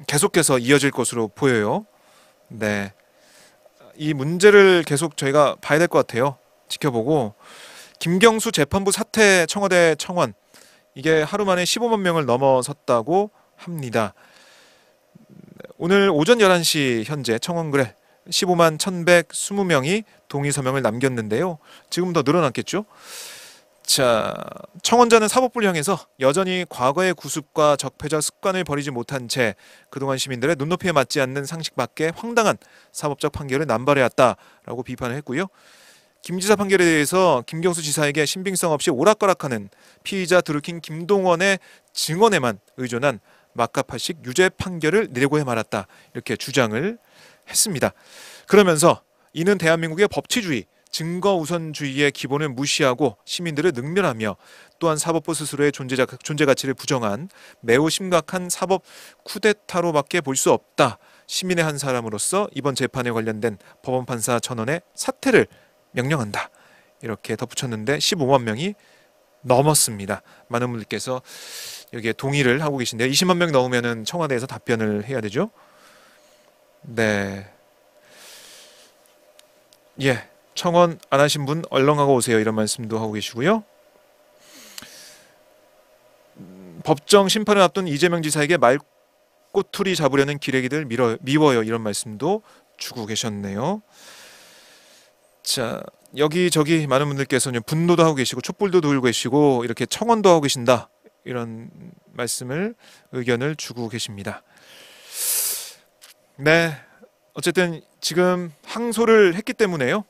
Speaker 1: 계속해서 이어질 것으로 보여요. 네, 이 문제를 계속 저희가 봐야 될 것 같아요. 지켜보고 김경수 재판부 사퇴 청와대 청원 이게 하루 만에 15만 명을 넘어섰다고 합니다. 오늘 오전 11시 현재 청원글에 15만 1120명이 동의 서명을 남겼는데요. 지금 더 늘어났겠죠? 자, 청원자는 사법부를 향해서 여전히 과거의 구습과 적폐적 습관을 버리지 못한 채 그동안 시민들의 눈높이에 맞지 않는 상식 밖의 황당한 사법적 판결을 남발해왔다라고 비판을 했고요. 김 지사 판결에 대해서 김경수 지사에게 신빙성 없이 오락가락하는 피의자 드루킹 김동원의 증언에만 의존한 막가파식 유죄 판결을 내려고야 말았다. 이렇게 주장을 했습니다. 그러면서 이는 대한민국의 법치주의, 증거 우선주의의 기본을 무시하고 시민들을 능멸하며 또한 사법부 스스로의 존재 가치를 부정한 매우 심각한 사법 쿠데타로밖에 볼 수 없다. 시민의 한 사람으로서 이번 재판에 관련된 법원 판사 전원의 사퇴를 명령한다. 이렇게 덧붙였는데 15만 명이 넘었습니다. 많은 분들께서 여기에 동의를 하고 계신데요. 20만 명 넘으면은 청와대에서 답변을 해야 되죠. 네. 예. 청원 안 하신 분 얼렁하고 오세요. 이런 말씀도 하고 계시고요. 법정 심판을 앞둔 이재명 지사에게 말꼬투리 잡으려는 기레기들 미워요. 이런 말씀도 주고 계셨네요. 자, 여기저기 많은 분들께서는 분노도 하고 계시고 촛불도 들고 계시고 이렇게 청원도 하고 계신다. 이런 말씀을 의견을 주고 계십니다. 네, 어쨌든 지금 항소를 했기 때문에요.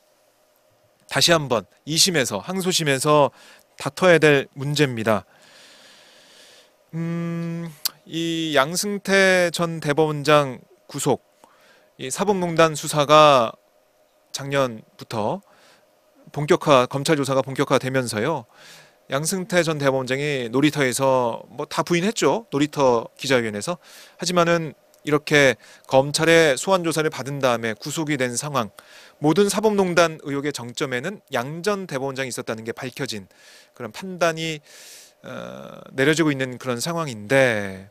Speaker 1: 다시 한번 2심에서 항소심에서 다퉈야 될 문제입니다. 이 양승태 전 대법원장 구속, 이 사법농단 수사가 작년부터 검찰 조사가 본격화되면서요. 양승태 전 대법원장이 놀이터에서 뭐 다 부인했죠. 놀이터 기자회견에서. 하지만은 이렇게 검찰의 소환 조사를 받은 다음에 구속이 된 상황, 모든 사법농단 의혹의 정점에는 양 전 대법원장이 있었다는 게 밝혀진 그런 판단이 내려지고 있는 그런 상황인데,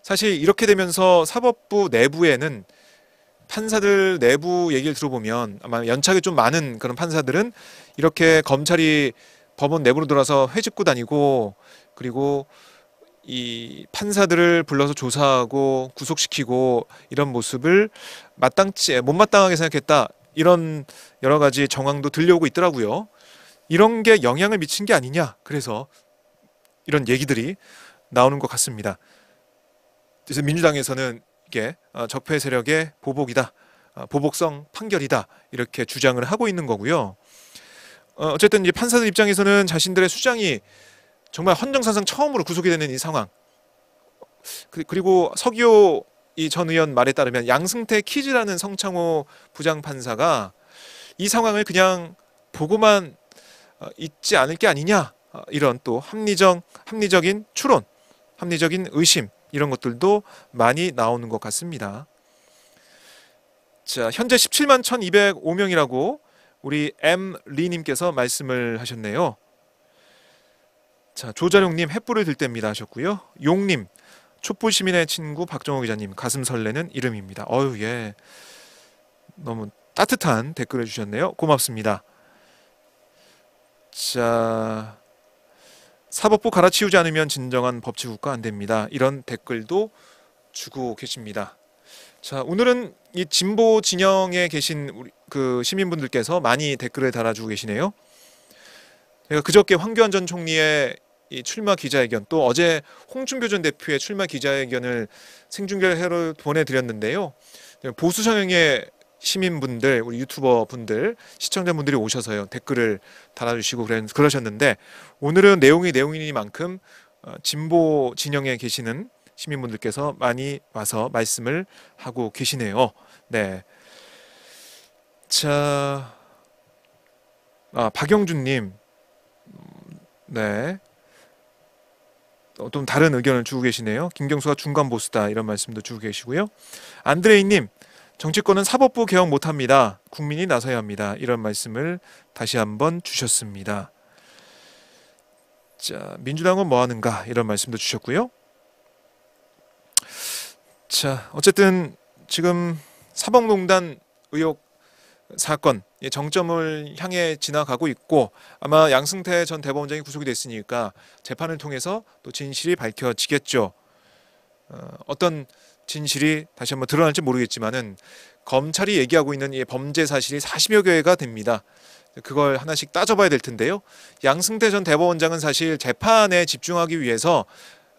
Speaker 1: 사실 이렇게 되면서 사법부 내부에는 판사들 내부 얘기를 들어보면 아마 연착이 좀 많은 그런 판사들은 이렇게 검찰이 법원 내부로 들어와서 회집고 다니고, 그리고 이 판사들을 불러서 조사하고 구속시키고 이런 모습을 못마땅하게 생각했다, 이런 여러 가지 정황도 들려오고 있더라고요. 이런 게 영향을 미친 게 아니냐, 그래서 이런 얘기들이 나오는 것 같습니다. 그래서 민주당에서는 이게 적폐 세력의 보복이다, 보복성 판결이다, 이렇게 주장을 하고 있는 거고요. 어쨌든 이제 판사들 입장에서는 자신들의 수장이 정말 헌정사상 처음으로 구속이 되는 이 상황, 그리고 서기호 이 전 의원 말에 따르면 양승태 키즈라는 성창호 부장판사가 이 상황을 그냥 보고만 있지 않을 게 아니냐, 이런 또 합리적인 추론, 합리적인 의심, 이런 것들도 많이 나오는 것 같습니다. 자, 현재 17만 1205명이라고 우리 엠리님께서 말씀을 하셨네요. 자, 조자룡님 횃불을 들 때입니다 하셨고요. 용님, 촛불 시민의 친구 박정호 기자님, 가슴 설레는 이름입니다. 예, 너무 따뜻한 댓글을 주셨네요. 고맙습니다. 자, 사법부 갈아치우지 않으면 진정한 법치국가 안 됩니다, 이런 댓글도 주고 계십니다. 자, 오늘은 이 진보 진영에 계신 우리 그 시민분들께서 많이 댓글을 달아주고 계시네요. 제가 그저께 황교안 전 총리의 이 출마 기자회견, 또 어제 홍준표 전 대표의 출마 기자회견을 생중계로 보내드렸는데요. 보수 성향의 시민분들, 우리 유튜버 분들, 시청자분들이 오셔서요 댓글을 달아주시고 그러셨는데, 오늘은 내용이니만큼 진보 진영에 계시는 시민분들께서 많이 와서 말씀을 하고 계시네요. 네. 자, 박영준님, 네, 좀 다른 의견을 주고 계시네요. 김경수가 중간 보수다, 이런 말씀도 주고 계시고요. 안드레이님, 정치권은 사법부 개혁 못합니다, 국민이 나서야 합니다, 이런 말씀을 다시 한번 주셨습니다. 자, 민주당은 뭐하는가, 이런 말씀도 주셨고요. 자, 어쨌든 지금 사법농단 의혹 사건 정점을 향해 지나가고 있고, 아마 양승태 전 대법원장이 구속이 됐으니까 재판을 통해서 또 진실이 밝혀지겠죠. 어떤 진실이 다시 한번 드러날지 모르겠지만은 검찰이 얘기하고 있는 이 범죄 사실이 40여 개가 됩니다. 그걸 하나씩 따져봐야 될 텐데요. 양승태 전 대법원장은 사실 재판에 집중하기 위해서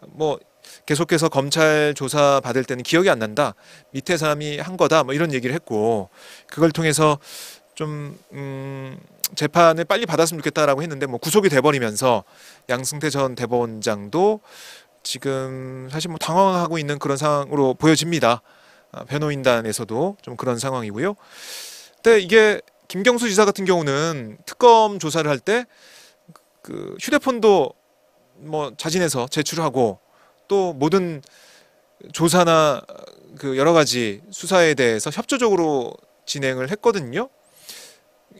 Speaker 1: 뭐 계속해서 검찰 조사 받을 때는 기억이 안 난다, 밑에 사람이 한 거다, 뭐 이런 얘기를 했고, 그걸 통해서 좀 재판을 빨리 받았으면 좋겠다라고 했는데, 뭐 구속이 돼버리면서 양승태 전 대법원장도 지금 사실 뭐 당황하고 있는 그런 상황으로 보여집니다. 변호인단에서도 좀 그런 상황이고요. 근데 이게 김경수 지사 같은 경우는 특검 조사를 할 때 그 휴대폰도 뭐 자진해서 제출하고, 또 모든 조사나 그 여러 가지 수사에 대해서 협조적으로 진행을 했거든요.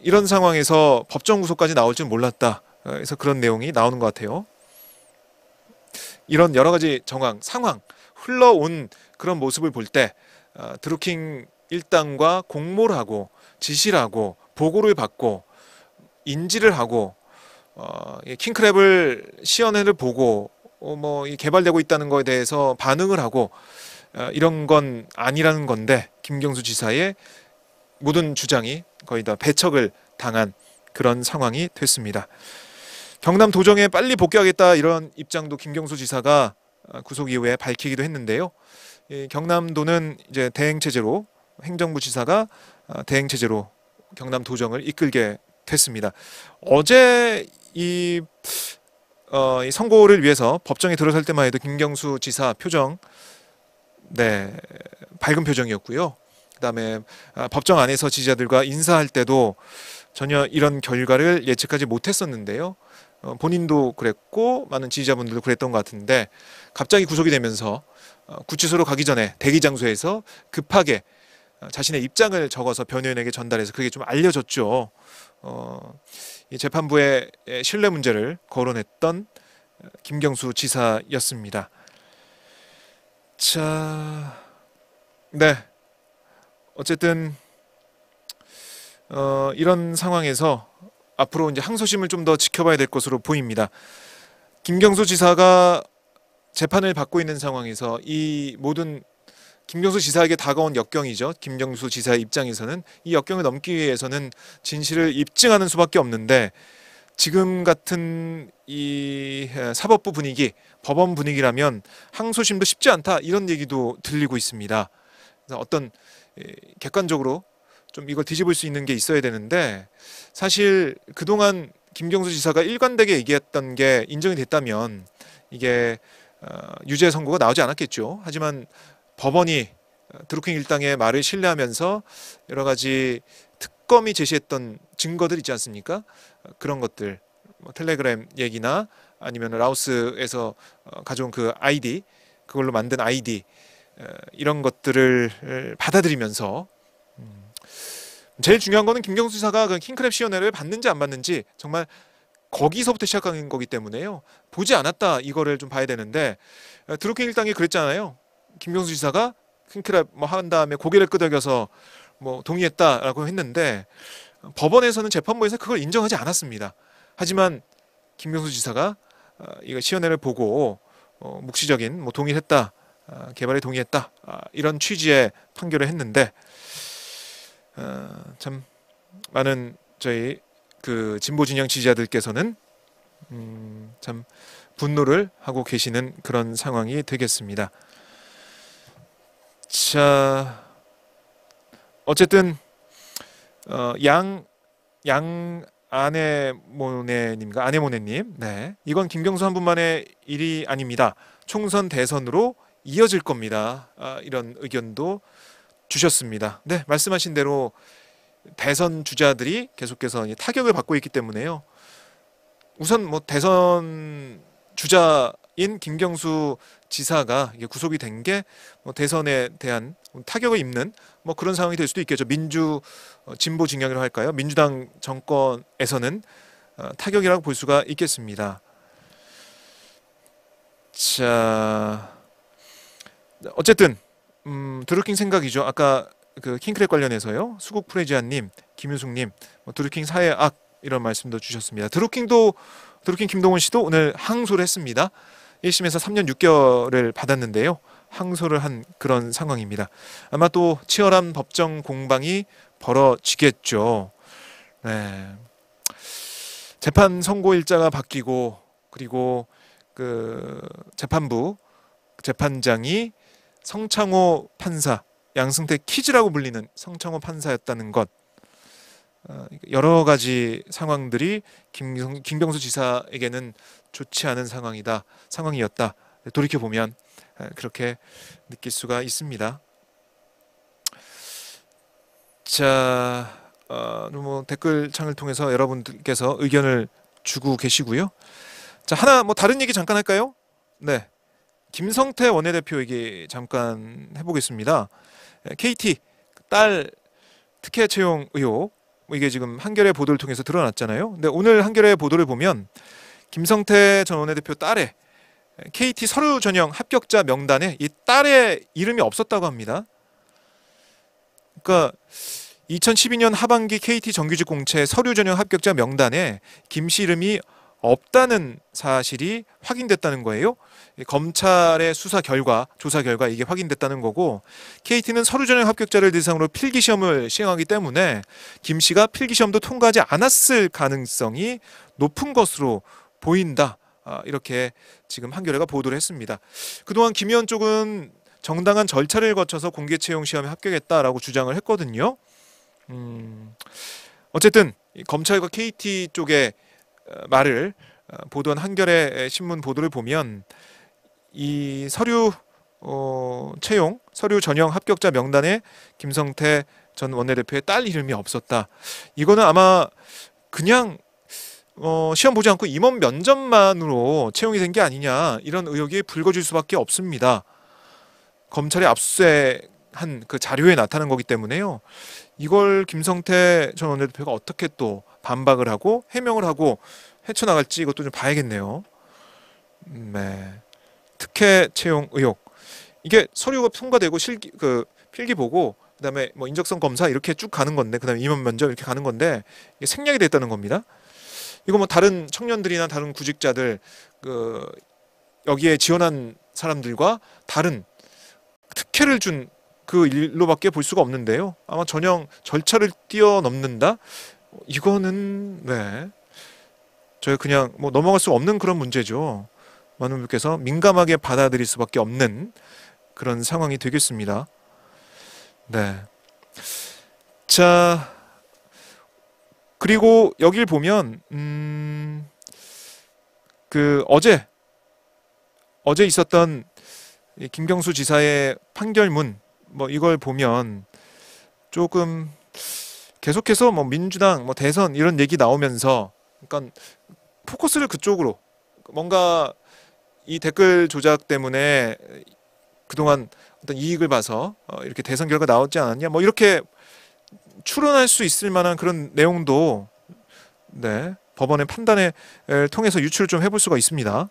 Speaker 1: 이런 상황에서 법정 구속까지 나올 줄 몰랐다, 그래서 그런 내용이 나오는 것 같아요. 이런 여러 가지 상황 흘러온 그런 모습을 볼 때 드루킹 일당과 공모를 하고 지시를 하고 보고를 받고 인지를 하고 킹크랩을 시연회를 보고 뭐 개발되고 있다는 거에 대해서 반응을 하고 이런 건 아니라는 건데, 김경수 지사의 모든 주장이 거의 다 배척을 당한 그런 상황이 됐습니다. 경남 도정에 빨리 복귀하겠다, 이런 입장도 김경수 지사가 구속 이후에 밝히기도 했는데요. 경남도는 이제 대행 체제로 행정부 지사가 대행 체제로 경남 도정을 이끌게 됐습니다. 어제 이 선고를 위해서 법정에 들어설 때만 해도 김경수 지사 표정, 네, 밝은 표정이었고요. 그다음에 법정 안에서 지지자들과 인사할 때도 전혀 이런 결과를 예측하지 못했었는데요. 본인도 그랬고 많은 지지자분들도 그랬던 것 같은데 갑자기 구속이 되면서 구치소로 가기 전에 대기 장소에서 급하게 자신의 입장을 적어서 변호인에게 전달해서 그게 좀 알려졌죠. 이 재판부의 신뢰 문제를 거론했던 김경수 지사였습니다. 자, 네. 어쨌든 이런 상황에서 앞으로 이제 항소심을 좀 더 지켜봐야 될 것으로 보입니다. 김경수 지사가 재판을 받고 있는 상황에서 이 모든 김경수 지사에게 다가온 역경이죠. 김경수 지사의 입장에서는 이 역경을 넘기 위해서는 진실을 입증하는 수밖에 없는데 지금 같은 이 사법부 분위기, 법원 분위기라면 항소심도 쉽지 않다 이런 얘기도 들리고 있습니다. 그래서 어떤 객관적으로 좀 이걸 뒤집을 수 있는 게 있어야 되는데 사실 그동안 김경수 지사가 일관되게 얘기했던 게 인정이 됐다면 이게 유죄 선고가 나오지 않았겠죠. 하지만 법원이 드루킹 일당의 말을 신뢰하면서 여러 가지 특검이 제시했던 증거들 있지 않습니까? 그런 것들, 뭐 텔레그램 얘기나 아니면 라오스에서 가져온 그 아이디, 그걸로 만든 아이디 이런 것들을 받아들이면서 제일 중요한 거는 김경수 지사가 그 킹크랩 시연회를 받는지 안 받는지 정말 거기서부터 시작하는 거기 때문에요. 보지 않았다 이거를 좀 봐야 되는데 드루킹 일당이 그랬잖아요. 김경수 지사가 킹크랩 뭐 한 다음에 고개를 끄덕여서 뭐 동의했다라고 했는데 법원에서는 재판부에서 그걸 인정하지 않았습니다. 하지만 김경수 지사가 이거 시연회를 보고 묵시적인 뭐 동의했다, 개발에 동의했다 이런 취지의 판결을 했는데 참 많은 저희 그 진보 진영 지지자들께서는 참 분노를 하고 계시는 그런 상황이 되겠습니다. 자, 어쨌든 양 아내모네님, 네, 이건 김경수 한 분만의 일이 아닙니다. 총선 대선으로 이어질 겁니다. 이런 의견도 주셨습니다. 네, 말씀하신 대로 대선 주자들이 계속해서 타격을 받고 있기 때문에요. 우선 뭐 대선 주자인 김경수 지사가 이게 구속이 된 게 뭐 대선에 대한 타격을 입는 뭐 그런 상황이 될 수도 있겠죠. 진보 진영이라고 할까요? 민주당 정권에서는 타격이라고 볼 수가 있겠습니다. 자, 어쨌든 드루킹 생각이죠. 아까 그 킹크랩 관련해서요. 수국 프레지아님, 김유숙님, 드루킹 사회 악 이런 말씀도 주셨습니다. 드루킹 김동원 씨도 오늘 항소를 했습니다. 1심에서 3년 6개월을 받았는데요. 항소를 한 그런 상황입니다. 아마 또 치열한 법정 공방이 벌어지겠죠. 네. 재판 선고 일자가 바뀌고 그리고 그 재판부 재판장이 성창호 판사, 양승태 키즈라고 불리는 성창호 판사였다는 것, 여러 가지 상황들이 김경수 지사에게는 좋지 않은 상황이었다. 돌이켜 보면 그렇게 느낄 수가 있습니다. 자, 뭐 댓글창을 통해서 여러분들께서 의견을 주고 계시고요. 자, 하나 뭐 다른 얘기 잠깐 할까요? 네, 김성태 원내대표 얘기 잠깐 해보겠습니다. KT 딸 특혜 채용 의혹, 뭐 이게 지금 한겨레 보도를 통해서 드러났잖아요. 근데 오늘 한겨레 보도를 보면 김성태 전 원내대표 딸의 KT 서류 전형 합격자 명단에 이 딸의 이름이 없었다고 합니다. 그러니까 2012년 하반기 KT 정규직 공채 서류 전형 합격자 명단에 김 씨 이름이 없다는 사실이 확인됐다는 거예요. 검찰의 조사 결과 이게 확인됐다는 거고, KT는 서류 전형 합격자를 대상으로 필기 시험을 시행하기 때문에 김 씨가 필기 시험도 통과하지 않았을 가능성이 높은 것으로 보인다. 이렇게 지금 한겨레가 보도를 했습니다. 그동안 김 의원 쪽은 정당한 절차를 거쳐서 공개 채용 시험에 합격했다라고 주장을 했거든요. 어쨌든 검찰과 KT 쪽의 말을 보도한 한겨레 신문 보도를 보면 이 서류 채용, 서류 전형 합격자 명단에 김성태 전 원내대표의 딸 이름이 없었다. 이거는 아마 그냥 시험 보지 않고 임원 면접만으로 채용이 된 게 아니냐, 이런 의혹이 불거질 수밖에 없습니다. 검찰이 압수수색한 그 자료에 나타난 거기 때문에요. 이걸 김성태 전 원내대표가 어떻게 또 반박을 하고 해명을 하고 헤쳐나갈지 이것도 좀 봐야겠네요. 네. 특혜 채용 의혹. 이게 서류가 통과되고 필기 보고 그다음에 뭐 인적성 검사 이렇게 쭉 가는 건데, 그다음에 임원 면접 이렇게 가는 건데, 이게 생략이 됐다는 겁니다. 이거 뭐 다른 청년들이나 다른 구직자들 여기에 지원한 사람들과 다른 특혜를 준 그 일로밖에 볼 수가 없는데요. 아마 전형 절차를 뛰어넘는다. 이거는 네, 저희 그냥 뭐 넘어갈 수 없는 그런 문제죠. 많은 분께서 민감하게 받아들일 수밖에 없는 그런 상황이 되겠습니다. 네. 자, 그리고 여길 보면 어제 있었던 이 김경수 지사의 판결문, 뭐 이걸 보면 조금 계속해서 뭐 민주당 뭐 대선 이런 얘기 나오면서, 그러니까 포커스를 그쪽으로, 뭔가 이 댓글 조작 때문에 그동안 어떤 이익을 봐서 이렇게 대선 결과 나오지 않았냐, 뭐 이렇게 추론할 수 있을 만한 그런 내용도 네, 법원의 판단을 통해서 유출을 좀 해볼 수가 있습니다.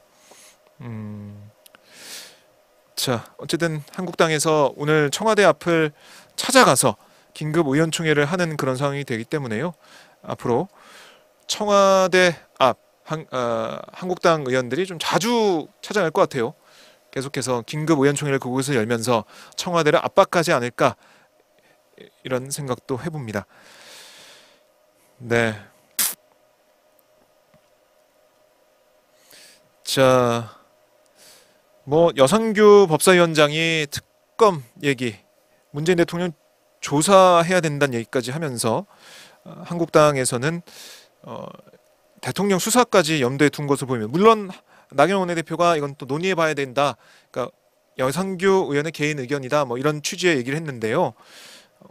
Speaker 1: 자, 어쨌든 한국당에서 오늘 청와대 앞을 찾아가서 긴급 의원총회를 하는 그런 상황이 되기 때문에요. 앞으로 청와대 앞 한국당 의원들이 좀 자주 찾아갈 것 같아요. 계속해서 긴급 의원총회를 그곳에서 열면서 청와대를 압박하지 않을까, 이런 생각도 해봅니다. 네. 자, 뭐 여상규 법사위원장이 특검 얘기, 문재인 대통령 조사해야 된다는 얘기까지 하면서 한국당에서는 대통령 수사까지 염두에 둔 것을 보면, 물론 나경원 원내대표가 이건 또 논의해봐야 된다, 그러니까 여상규 의원의 개인 의견이다, 뭐 이런 취지의 얘기를 했는데요.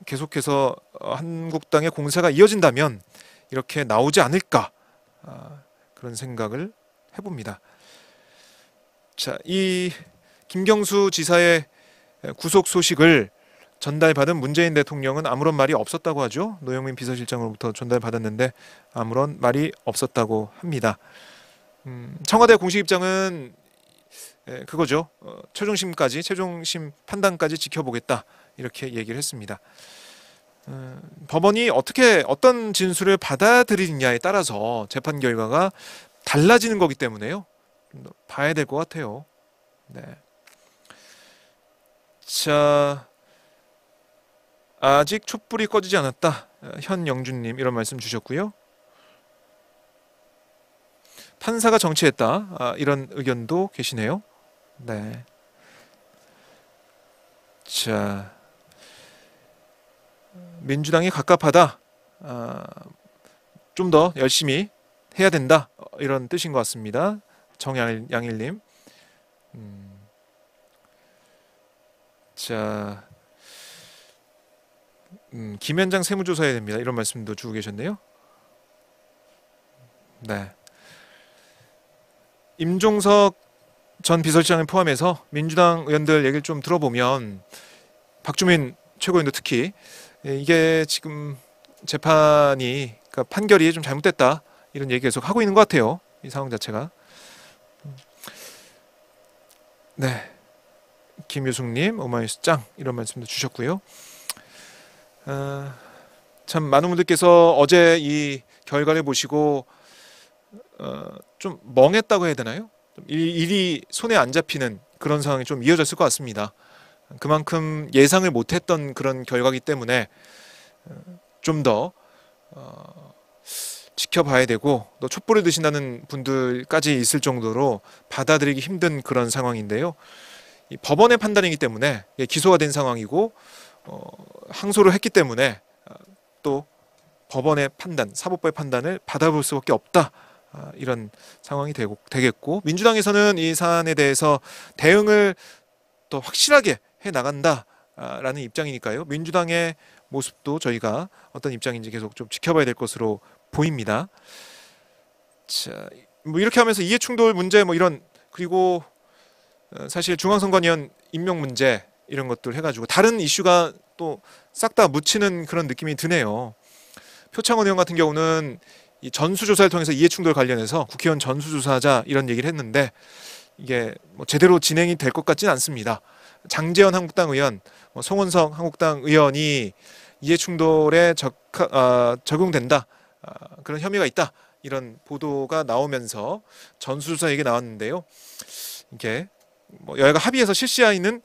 Speaker 1: 계속해서 한국당의 공세가 이어진다면 이렇게 나오지 않을까, 그런 생각을 해봅니다. 자, 이 김경수 지사의 구속 소식을 전달받은 문재인 대통령은 아무런 말이 없었다고 하죠. 노영민 비서실장으로부터 전달받았는데 아무런 말이 없었다고 합니다. 청와대 공식 입장은 그거죠. 최종심 판단까지 지켜보겠다, 이렇게 얘기를 했습니다. 법원이 어떤 진술을 받아들이느냐에 따라서 재판 결과가 달라지는 거기 때문에요. 좀 더 봐야 될 것 같아요. 네. 자, 아직 촛불이 꺼지지 않았다, 현영준님 이런 말씀 주셨고요. 판사가 정치했다, 이런 의견도 계시네요. 네. 자, 민주당이 갑갑하다, 좀 더 열심히 해야 된다, 이런 뜻인 것 같습니다. 정양일님. 자, 김현장 세무조사해야 됩니다, 이런 말씀도 주고 계셨네요. 네. 임종석 전 비서실장을 포함해서 민주당 의원들 얘기를 좀 들어보면, 박주민 최고위원도 특히 이게 지금 재판이, 그러니까 판결이 좀 잘못됐다, 이런 얘기 계속 하고 있는 것 같아요, 이 상황 자체가. 네, 김유숙님 오마이뉴스 짱, 이런 말씀도 주셨고요. 참 많은 분들께서 어제 이 결과를 보시고 좀 멍했다고 해야 되나요? 일이 손에 안 잡히는 그런 상황이 좀 이어졌을 것 같습니다. 그만큼 예상을 못했던 그런 결과이기 때문에 좀 더 지켜봐야 되고, 또 촛불을 드신다는 분들까지 있을 정도로 받아들이기 힘든 그런 상황인데요. 이 법원의 판단이기 때문에 기소가 된 상황이고 항소를 했기 때문에 또 법원의 판단, 사법부의 판단을 받아볼 수밖에 없다. 이런 상황이 되겠고 민주당에서는 이 사안에 대해서 대응을 더 확실하게 해 나간다라는 입장이니까요. 민주당의 모습도 저희가 어떤 입장인지 계속 좀 지켜봐야 될 것으로 보입니다. 자, 뭐 이렇게 하면서 이해충돌 문제 뭐 이런 그리고 사실 중앙선관위원 임명 문제 이런 것들 해가지고 다른 이슈가 또 싹 다 묻히는 그런 느낌이 드네요. 표창원 의원 같은 경우는 이 전수조사를 통해서 이해충돌 관련해서 국회의원 전수조사하자 이런 얘기를 했는데 이게 뭐 제대로 진행이 될 것 같지는 않습니다. 장제원 한국당 의원, 송원석 한국당 의원이 이해충돌에 적용된다 그런 혐의가 있다 이런 보도가 나오면서 전수조사 얘기 나왔는데요. 이게 뭐 여야가 합의해서 실시하기는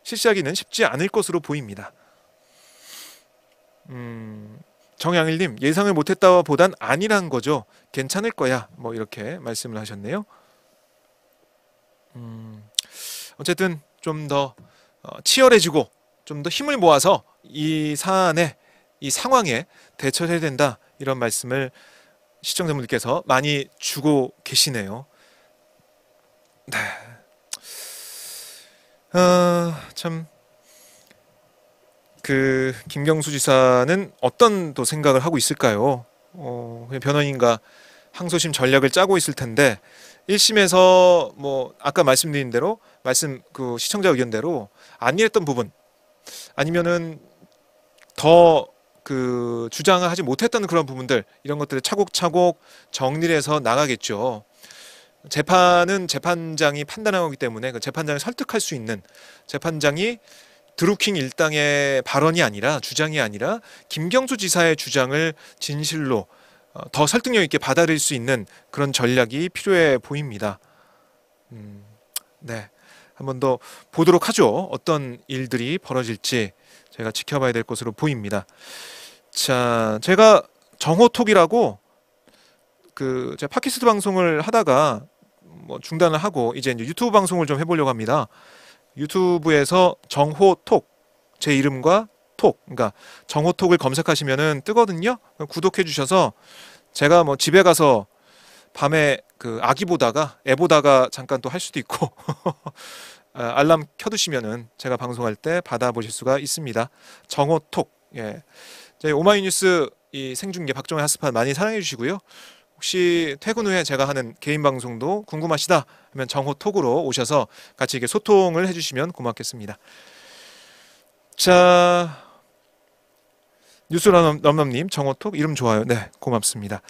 Speaker 1: 쉽지 않을 것으로 보입니다. 정양일님 예상을 못했다보단 아니란 거죠. 괜찮을 거야. 뭐 이렇게 말씀을 하셨네요. 어쨌든 좀 더 치열해지고 좀 더 힘을 모아서 이 사안에 이 상황에 대처를 해야 된다 이런 말씀을 시청자분들께서 많이 주고 계시네요. 네. 참. 그 김경수 지사는 어떤 또 생각을 하고 있을까요? 그냥 변호인과 항소심 전략을 짜고 있을 텐데 1심에서 뭐 아까 말씀드린 대로 그 시청자 의견대로 안 이랬던 부분 아니면은 더 그 주장을 하지 못했던 그런 부분들 이런 것들을 차곡차곡 정리를 해서 나가겠죠. 재판은 재판장이 판단하는 거기 때문에 그 재판장을 설득할 수 있는 재판장이 드루킹 일당의 발언이 아니라 주장이 아니라 김경수 지사의 주장을 진실로 더 설득력 있게 받아들일 수 있는 그런 전략이 필요해 보입니다. 네, 한 번 더 보도록 하죠. 어떤 일들이 벌어질지 제가 지켜봐야 될 것으로 보입니다. 자, 제가 정호톡이라고 제가 팟캐스트 방송을 하다가 뭐 중단을 하고 이제 유튜브 방송을 좀 해보려고 합니다. 유튜브에서 정호톡 제 이름과 톡 그러니까 정호톡을 검색하시면은 뜨거든요. 구독해 주셔서 제가 뭐 집에 가서 밤에 그 아기 보다가 애 보다가 잠깐 또 할 수도 있고 알람 켜두시면은 제가 방송할 때 받아보실 수가 있습니다. 정호톡 예. 저희 오마이뉴스 이 생중계 박정희 하스판 많이 사랑해 주시고요. 혹시 퇴근 후에 제가 하는 개인 방송도 궁금하시다 하면 정호톡으로 오셔서 같이 이렇게 소통을 해주시면 고맙겠습니다. 자, 뉴스럼럼님 정호톡 이름 좋아요. 네, 고맙습니다.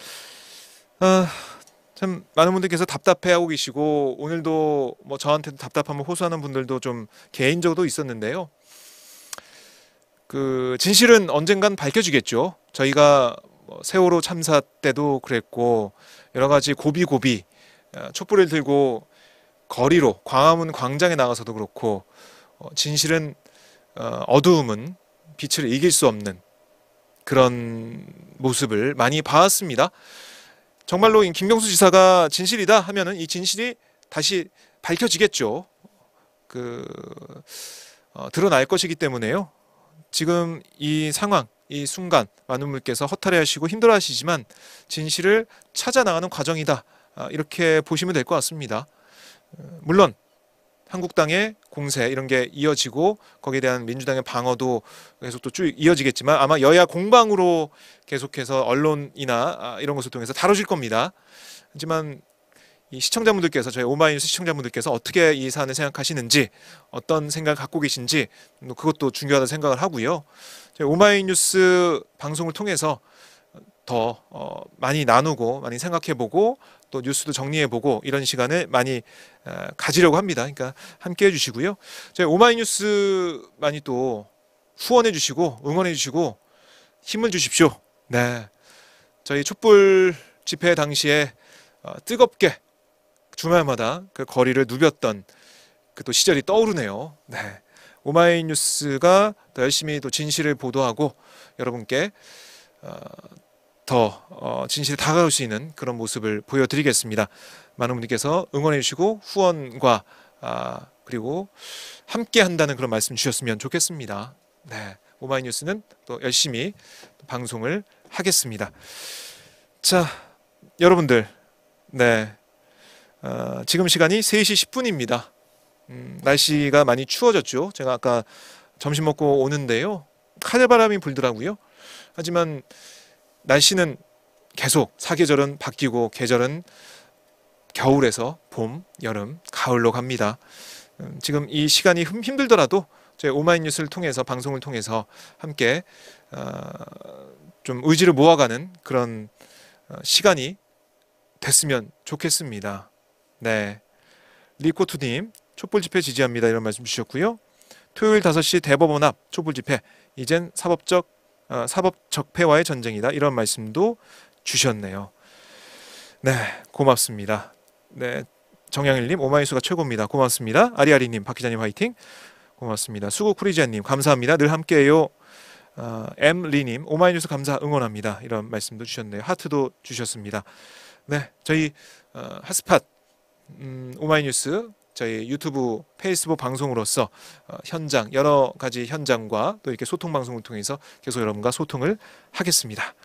Speaker 1: 참 많은 분들께서 답답해하고 계시고 오늘도 뭐 저한테도 답답함을 호소하는 분들도 좀 개인적으로 있었는데요. 그 진실은 언젠간 밝혀지겠죠. 저희가 세월호 참사 때도 그랬고 여러 가지 고비고비 촛불을 들고 거리로 광화문 광장에 나가서도 그렇고 진실은 어두움은 빛을 이길 수 없는 그런 모습을 많이 봐왔습니다. 정말로 김경수 지사가 진실이다 하면은 이 진실이 다시 밝혀지겠죠. 드러날 것이기 때문에요. 지금 이 상황, 이 순간 많은 분께서 허탈해하시고 힘들어하시지만 진실을 찾아 나가는 과정이다. 이렇게 보시면 될 것 같습니다. 물론 한국당의 공세 이런 게 이어지고 거기에 대한 민주당의 방어도 계속 또 쭉 이어지겠지만 아마 여야 공방으로 계속해서 언론이나 이런 것을 통해서 다뤄질 겁니다. 하지만 이 시청자분들께서 저희 오마이뉴스 시청자분들께서 어떻게 이 사안을 생각하시는지 어떤 생각을 갖고 계신지 그것도 중요하다고 생각을 하고요. 저희 오마이뉴스 방송을 통해서 더 많이 나누고 많이 생각해보고 또 뉴스도 정리해보고 이런 시간을 많이 가지려고 합니다. 그러니까 함께해 주시고요. 저희 오마이뉴스 많이 또 후원해 주시고 응원해 주시고 힘을 주십시오. 네, 저희 촛불 집회 당시에 뜨겁게 주말마다 그 거리를 누볐던 그 또 시절이 떠오르네요. 네, 오마이뉴스가 더 열심히 또 진실을 보도하고 여러분께 더 진실에 다가올 수 있는 그런 모습을 보여드리겠습니다. 많은 분들께서 응원해 주시고 후원과 그리고 함께 한다는 그런 말씀 주셨으면 좋겠습니다. 네, 오마이뉴스는 또 열심히 방송을 하겠습니다. 자, 여러분들, 네, 지금 시간이 3시 10분입니다. 날씨가 많이 추워졌죠. 제가 아까 점심 먹고 오는데요, 카레바람이 불더라고요. 하지만 날씨는 계속 사계절은 바뀌고 계절은 겨울에서 봄, 여름, 가을로 갑니다. 지금 이 시간이 힘들더라도 저희 오마이뉴스를 통해서, 방송을 통해서 함께 좀 의지를 모아가는 그런 시간이 됐으면 좋겠습니다. 네, 리코투님 촛불 집회 지지합니다, 이런 말씀 주셨고요. 토요일 5시 대법원 앞 촛불 집회, 이젠 사법 적폐와의 전쟁이다, 이런 말씀도 주셨네요. 네, 고맙습니다. 네, 정양일님 오마이뉴스가 최고입니다. 고맙습니다. 아리아리님, 박 기자님 화이팅. 고맙습니다. 수고 쿠리지아님 감사합니다. 늘 함께해요. 엠리님 오마이뉴스 감사 응원합니다, 이런 말씀도 주셨네요. 하트도 주셨습니다. 네, 저희 핫스팟 오마이뉴스 저희 유튜브, 페이스북 방송으로서 현장, 여러 가지 현장과 또 이렇게 소통 방송을 통해서 계속 여러분과 소통을 하겠습니다.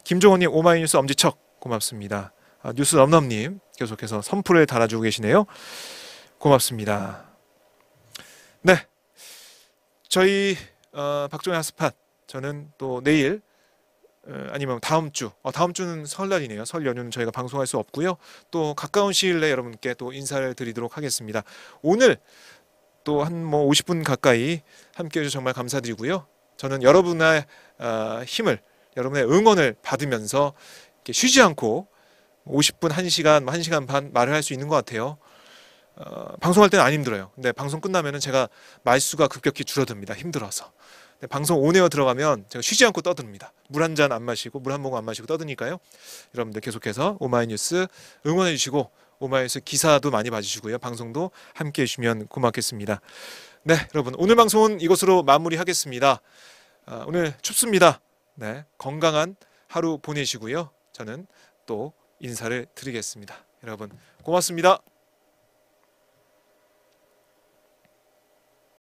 Speaker 1: 김종원님 오마이뉴스 엄지척 고맙습니다. 뉴스 넘넘님 계속해서 선풀을 달아주고 계시네요. 고맙습니다. 네, 저희 박종현 핫스팟, 저는 또 내일 아니면 다음 주는 설날이네요. 설 연휴는 저희가 방송할 수 없고요. 또 가까운 시일 내에 여러분께 또 인사를 드리도록 하겠습니다. 오늘 또 한 50분 가까이 함께 해주셔서 정말 감사드리고요. 저는 여러분의 힘을, 여러분의 응원을 받으면서 이렇게 쉬지 않고 50분, 1시간, 1시간 반 말을 할 수 있는 것 같아요. 방송할 때는 안 힘들어요. 근데 방송 끝나면은 제가 말수가 급격히 줄어듭니다. 힘들어서. 근데 방송 온에어 들어가면 제가 쉬지 않고 떠듭니다. 물 한 잔 안 마시고, 물 한 모금 안 마시고 떠드니까요. 여러분들 계속해서 오마이뉴스 응원해 주시고, 오마이뉴스 기사도 많이 봐주시고요. 방송도 함께 해주시면 고맙겠습니다. 네, 여러분 오늘 방송은 이것으로 마무리하겠습니다. 오늘 춥습니다. 네, 건강한 하루 보내시고요. 저는 또 인사를 드리겠습니다. 여러분 고맙습니다.